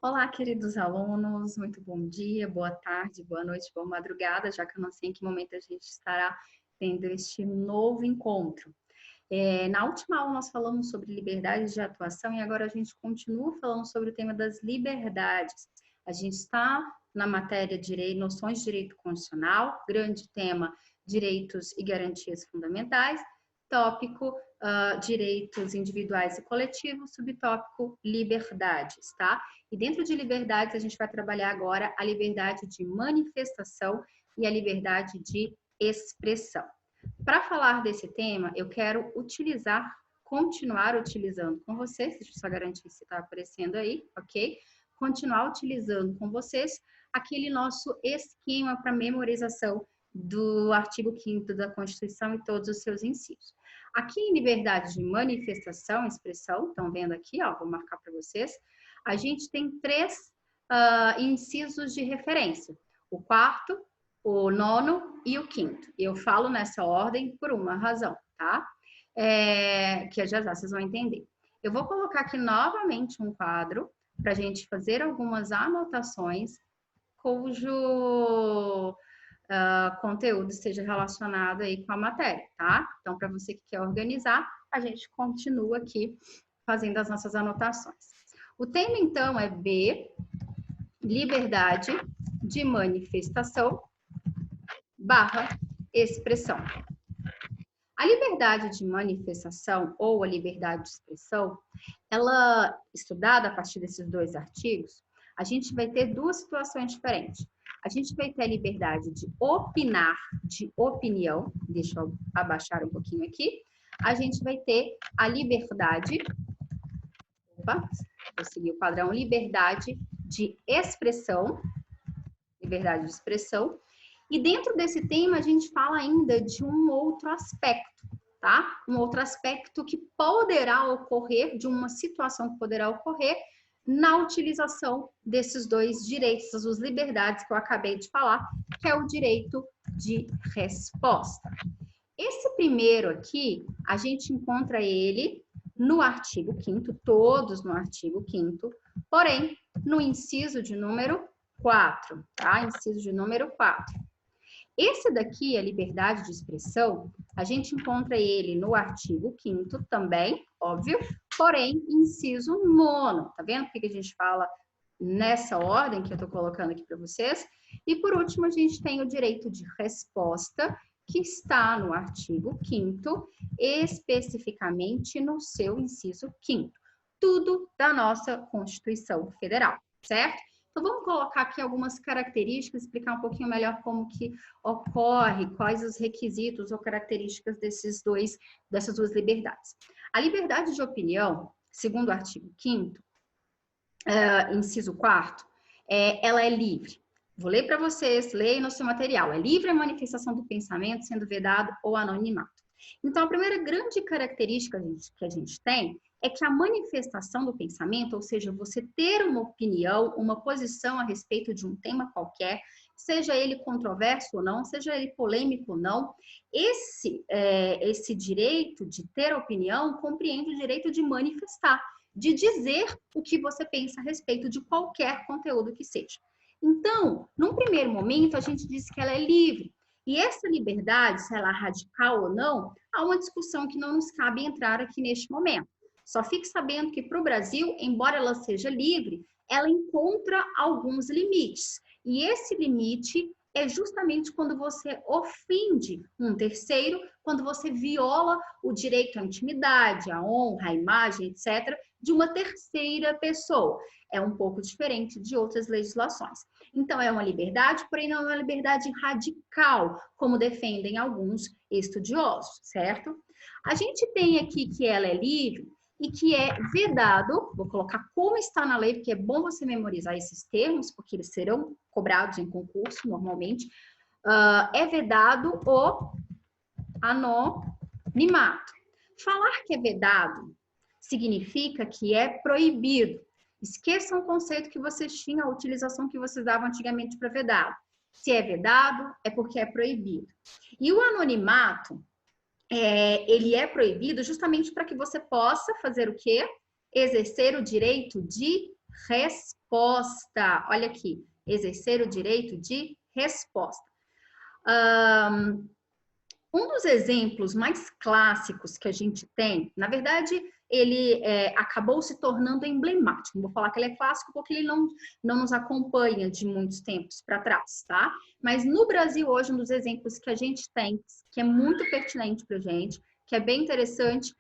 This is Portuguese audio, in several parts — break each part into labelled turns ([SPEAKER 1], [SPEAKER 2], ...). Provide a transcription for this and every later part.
[SPEAKER 1] Olá, queridos alunos, muito bom dia, boa tarde, boa noite, boa madrugada, já que eu não sei em que momento a gente estará tendo este novo encontro. Na última aula nós falamos sobre liberdade de atuação e agora a gente continua falando sobre o tema das liberdades. A gente está na matéria de noções de direito constitucional, grande tema, direitos e garantias fundamentais, tópico, direitos individuais e coletivos, subtópico, liberdades, tá? E dentro de liberdades, a gente vai trabalhar agora a liberdade de manifestação e a liberdade de expressão. Para falar desse tema, eu quero continuar utilizando com vocês, deixa eu só garantir se está aparecendo aí, ok? Continuar utilizando com vocês aquele nosso esquema para memorização do artigo 5º da Constituição e todos os seus incisos. Aqui em liberdade de manifestação, expressão, estão vendo aqui, ó, vou marcar para vocês, a gente tem três incisos de referência, o 4º, o 9º e o 5º. Eu falo nessa ordem por uma razão, tá? Que já vocês vão entender. Eu vou colocar aqui novamente um quadro para a gente fazer algumas anotações cujo conteúdo esteja relacionado aí com a matéria, tá? Então, para você que quer organizar, a gente continua aqui fazendo as nossas anotações. O tema, então, é B, liberdade de manifestação / expressão. A liberdade de manifestação ou a liberdade de expressão, ela, estudada a partir desses dois artigos, a gente vai ter duas situações diferentes. A gente vai ter a liberdade de opinar, de opinião, deixa eu abaixar um pouquinho aqui. A gente vai ter a liberdade, vou seguir o padrão, liberdade de expressão, e dentro desse tema a gente fala ainda de um outro aspecto, tá? Um outro aspecto que poderá ocorrer, de uma situação que poderá ocorrer na utilização desses dois direitos, essas duas liberdades que eu acabei de falar, que é o direito de resposta. Esse primeiro aqui, a gente encontra ele no artigo 5º, todos no artigo 5º, porém, no inciso de número 4, tá? Inciso de número 4. Esse daqui, a liberdade de expressão, a gente encontra ele no artigo 5º também, óbvio, porém, inciso 9º. Tá vendo por que a gente fala nessa ordem que eu tô colocando aqui para vocês? E por último, a gente tem o direito de resposta, que está no artigo 5º, especificamente no seu inciso 5º. Tudo da nossa Constituição Federal, certo? Então, vamos colocar aqui algumas características, explicar um pouquinho melhor como que ocorre, quais os requisitos ou características dessas duas liberdades. A liberdade de opinião, segundo o artigo 5º, inciso 4º, ela é livre. Vou ler para vocês, leia no seu material. É livre a manifestação do pensamento, sendo vedado ou anonimato. Então, a primeira grande característica que a gente tem é que a manifestação do pensamento, ou seja, você ter uma opinião, uma posição a respeito de um tema qualquer, seja ele controverso ou não, seja ele polêmico ou não, esse direito de ter opinião compreende o direito de manifestar, de dizer o que você pensa a respeito de qualquer conteúdo que seja. Então, num primeiro momento, a gente diz que ela é livre. E essa liberdade, se ela é radical ou não, há uma discussão que não nos cabe entrar aqui neste momento. Só fique sabendo que para o Brasil, embora ela seja livre, ela encontra alguns limites. E esse limite é justamente quando você ofende um terceiro, quando você viola o direito à intimidade, à honra, à imagem, etc., de uma terceira pessoa. É um pouco diferente de outras legislações. Então, é uma liberdade, porém não é uma liberdade radical, como defendem alguns estudiosos, certo? A gente tem aqui que ela é livre e que é vedado, vou colocar como está na lei, porque é bom você memorizar esses termos, porque eles serão cobrados em concurso, normalmente, é vedado o anonimato. Falar que é vedado significa que é proibido. Esqueçam o conceito que vocês tinham, a utilização que vocês davam antigamente para vedado. Se é vedado, é porque é proibido. E o anonimato, ele é proibido justamente para que você possa fazer o quê? Exercer o direito de resposta. Olha aqui, exercer o direito de resposta. Um dos exemplos mais clássicos que a gente tem, na verdade, ele acabou se tornando emblemático. Vou falar que ele é clássico porque ele não nos acompanha de muitos tempos para trás, tá? Mas no Brasil, hoje, um dos exemplos que a gente tem, que é muito pertinente para a gente, que é bem interessante,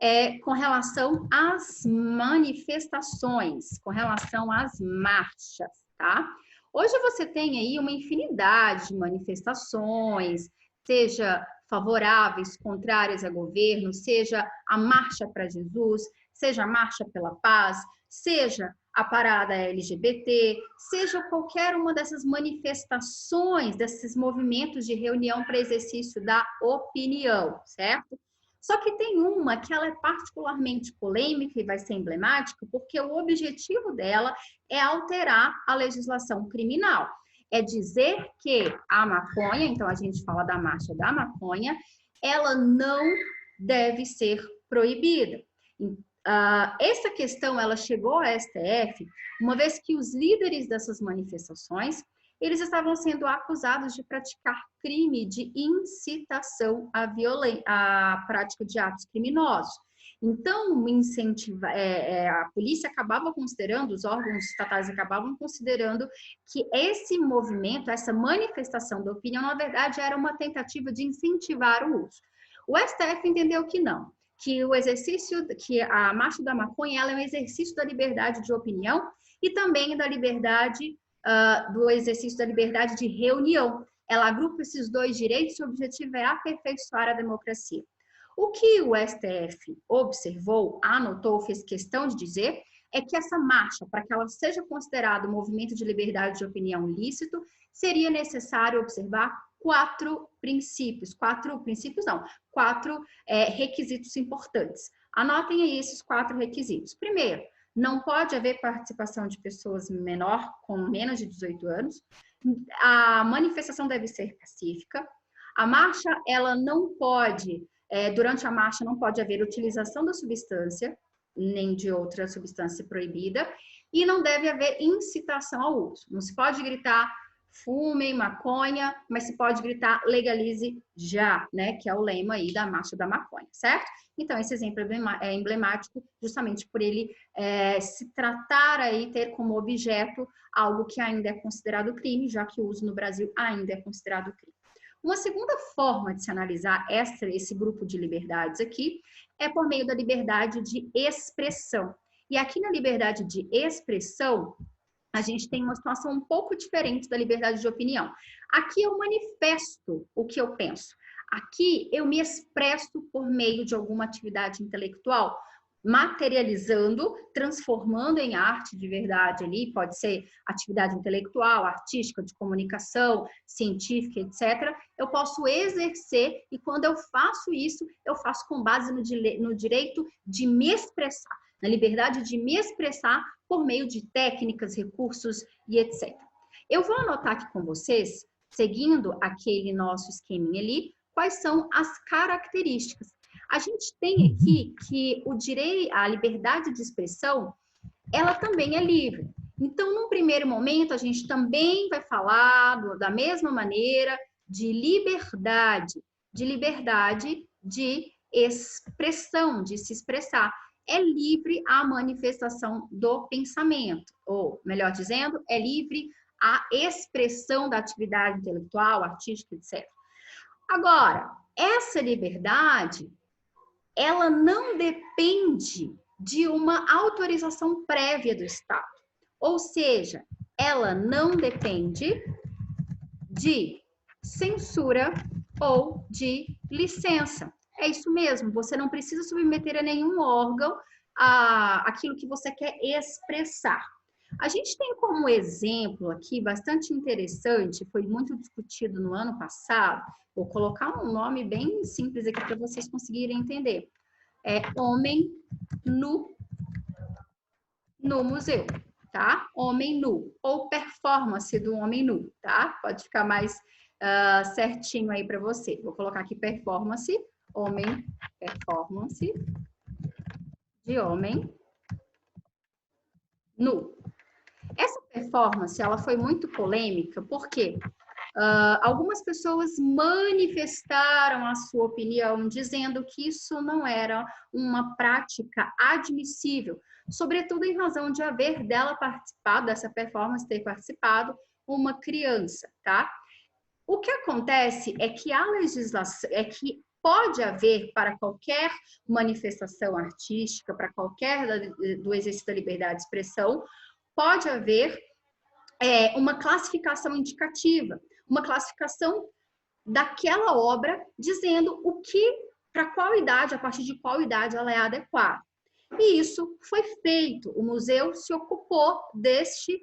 [SPEAKER 1] é com relação às manifestações, com relação às marchas, tá? Hoje você tem aí uma infinidade de manifestações, seja favoráveis, contrárias a governo, seja a Marcha para Jesus, seja a Marcha pela Paz, seja a parada LGBT, seja qualquer uma dessas manifestações, desses movimentos de reunião para exercício da opinião, certo? Só que tem uma que ela é particularmente polêmica e vai ser emblemática, porque o objetivo dela é alterar a legislação criminal. É dizer que a maconha, então a gente fala da marcha da maconha, ela não deve ser proibida. Essa questão, ela chegou ao STF, uma vez que os líderes dessas manifestações, eles estavam sendo acusados de praticar crime de incitação à prática de atos criminosos. Então, a polícia acabava considerando, os órgãos estatais acabavam considerando que esse movimento, essa manifestação da opinião, na verdade, era uma tentativa de incentivar o uso. O STF entendeu que não, que que a marcha da maconha, ela é um exercício da liberdade de opinião e também da liberdade, do exercício da liberdade de reunião. Ela agrupa esses dois direitos e o objetivo é aperfeiçoar a democracia. O que o STF observou, anotou, fez questão de dizer, é que essa marcha, para que ela seja considerada um movimento de liberdade de opinião lícito, seria necessário observar quatro requisitos importantes. Anotem aí esses 4 requisitos. Primeiro, não pode haver participação de pessoas com menos de 18 anos. A manifestação deve ser pacífica. A marcha, ela não pode... durante a marcha não pode haver utilização da substância, nem de outra substância proibida, e não deve haver incitação ao uso. Não se pode gritar fumem maconha, mas se pode gritar legalize já, né? Que é o lema aí da marcha da maconha, certo? Então, esse exemplo é emblemático justamente por ele se tratar aí, ter como objeto algo que ainda é considerado crime, já que o uso no Brasil ainda é considerado crime. Uma segunda forma de se analisar esse grupo de liberdades aqui é por meio da liberdade de expressão. E aqui na liberdade de expressão, a gente tem uma situação um pouco diferente da liberdade de opinião. Aqui eu manifesto o que eu penso. Aqui eu me expresso por meio de alguma atividade intelectual, materializando, transformando em arte de verdade ali, pode ser atividade intelectual, artística, de comunicação, científica, etc. Eu posso exercer e quando eu faço isso, eu faço com base no direito de me expressar, na liberdade de me expressar por meio de técnicas, recursos e etc. Eu vou anotar aqui com vocês, seguindo aquele nosso esqueminha ali, quais são as características. A gente tem aqui que a liberdade de expressão, ela também é livre. Então, num primeiro momento, a gente também vai falar da mesma maneira de liberdade de expressão, de se expressar. É livre a manifestação do pensamento, ou, melhor dizendo, é livre a expressão da atividade intelectual, artística, etc. Agora, essa liberdade, ela não depende de uma autorização prévia do Estado. Ou seja, ela não depende de censura ou de licença. É isso mesmo, você não precisa submeter a nenhum órgão aquilo que você quer expressar. A gente tem como exemplo aqui, bastante interessante, foi muito discutido no ano passado, vou colocar um nome bem simples aqui para vocês conseguirem entender. É homem nu no museu, tá? Homem nu, ou performance do homem nu, tá? Pode ficar mais certinho aí para você. Vou colocar aqui performance, performance de homem nu. Essa performance, ela foi muito polêmica, porque algumas pessoas manifestaram a sua opinião, dizendo que isso não era uma prática admissível, sobretudo em razão de haver dela participado, dessa performance ter participado, uma criança, tá? O que acontece é que a legislação, é que pode haver para qualquer manifestação artística, para qualquer do exercício da liberdade de expressão, pode haver uma classificação indicativa, uma classificação daquela obra dizendo o que, para qual idade, a partir de qual idade ela é adequada. E isso foi feito. O museu se ocupou deste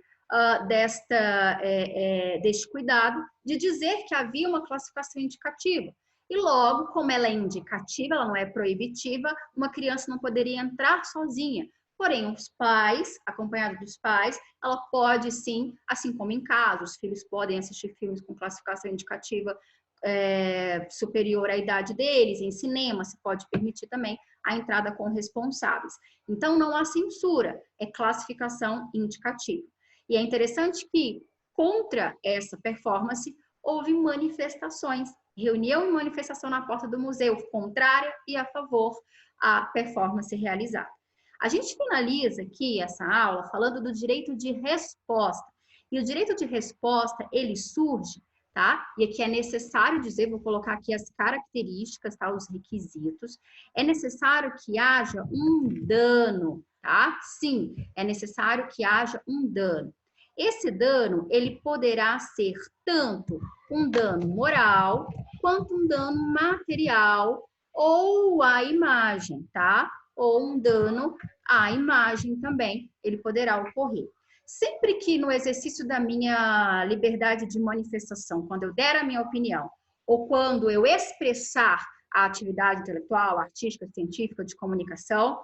[SPEAKER 1] cuidado de dizer que havia uma classificação indicativa. E logo, como ela é indicativa, ela não é proibitiva, uma criança não poderia entrar sozinha. Porém, os pais, acompanhados dos pais, ela pode sim, assim como em casa, os filhos podem assistir filmes com classificação indicativa superior à idade deles, em cinema, se pode permitir também a entrada com responsáveis. Então, não há censura, é classificação indicativa. E é interessante que, contra essa performance, houve manifestações, reunião e manifestação na porta do museu, contrária e a favor à performance realizada. A gente finaliza aqui essa aula falando do direito de resposta. E o direito de resposta, ele surge, tá? E aqui é necessário dizer, vou colocar aqui as características, tá? Os requisitos. É necessário que haja um dano, tá? Sim, é necessário que haja um dano. Esse dano, ele poderá ser tanto um dano moral, quanto um dano material ou à imagem, tá? Ou um dano à imagem também, ele poderá ocorrer. Sempre que no exercício da minha liberdade de manifestação, quando eu der a minha opinião, ou quando eu expressar a atividade intelectual, artística, científica, de comunicação,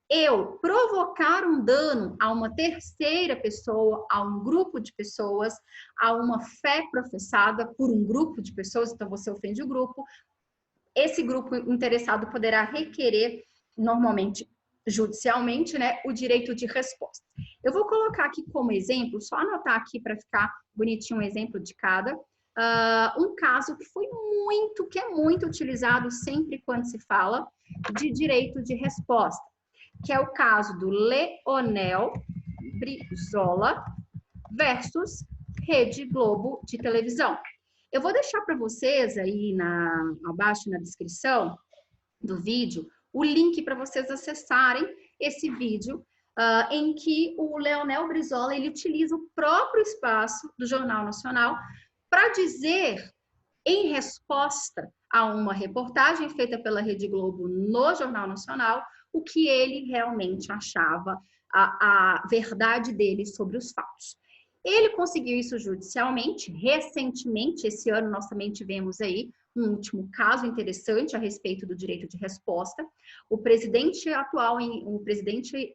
[SPEAKER 1] eu provocar um dano a uma terceira pessoa, a um grupo de pessoas, a uma fé professada por um grupo de pessoas, então você ofende o grupo, esse grupo interessado poderá requerer, normalmente, judicialmente, né, o direito de resposta. Eu vou colocar aqui como exemplo, só anotar aqui para ficar bonitinho um exemplo de cada, um caso que que é muito utilizado sempre quando se fala de direito de resposta, que é o caso do Leonel Brizola versus Rede Globo de televisão. Eu vou deixar para vocês aí abaixo na descrição do vídeo o link para vocês acessarem esse vídeo em que o Leonel Brizola ele utiliza o próprio espaço do Jornal Nacional para dizer, em resposta a uma reportagem feita pela Rede Globo no Jornal Nacional, o que ele realmente achava, a verdade dele sobre os fatos. Ele conseguiu isso judicialmente, recentemente, esse ano nós também tivemos aí um último caso interessante a respeito do direito de resposta. O presidente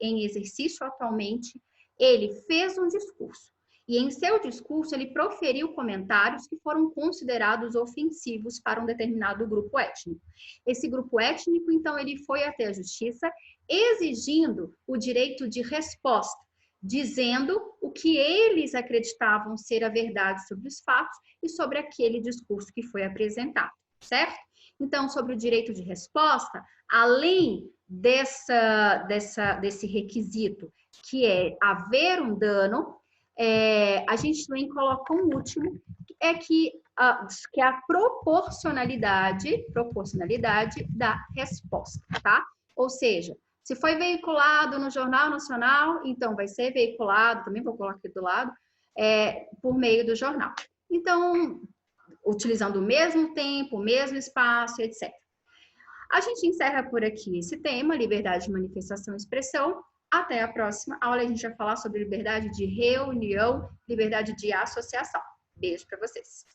[SPEAKER 1] em exercício atualmente, ele fez um discurso. E em seu discurso, ele proferiu comentários que foram considerados ofensivos para um determinado grupo étnico. Esse grupo étnico, então, ele foi até a justiça exigindo o direito de resposta, dizendo o que eles acreditavam ser a verdade sobre os fatos e sobre aquele discurso que foi apresentado, certo? Então, sobre o direito de resposta, além desse requisito, que é haver um dano, a gente também coloca um último, que é a proporcionalidade da resposta, tá? Ou seja, se foi veiculado no Jornal Nacional, então vai ser veiculado, também vou colocar aqui do lado, por meio do jornal. Então, utilizando o mesmo tempo, o mesmo espaço, etc. A gente encerra por aqui esse tema, liberdade de manifestação e expressão. Até a próxima aula, a gente vai falar sobre liberdade de reunião, liberdade de associação. Beijo para vocês.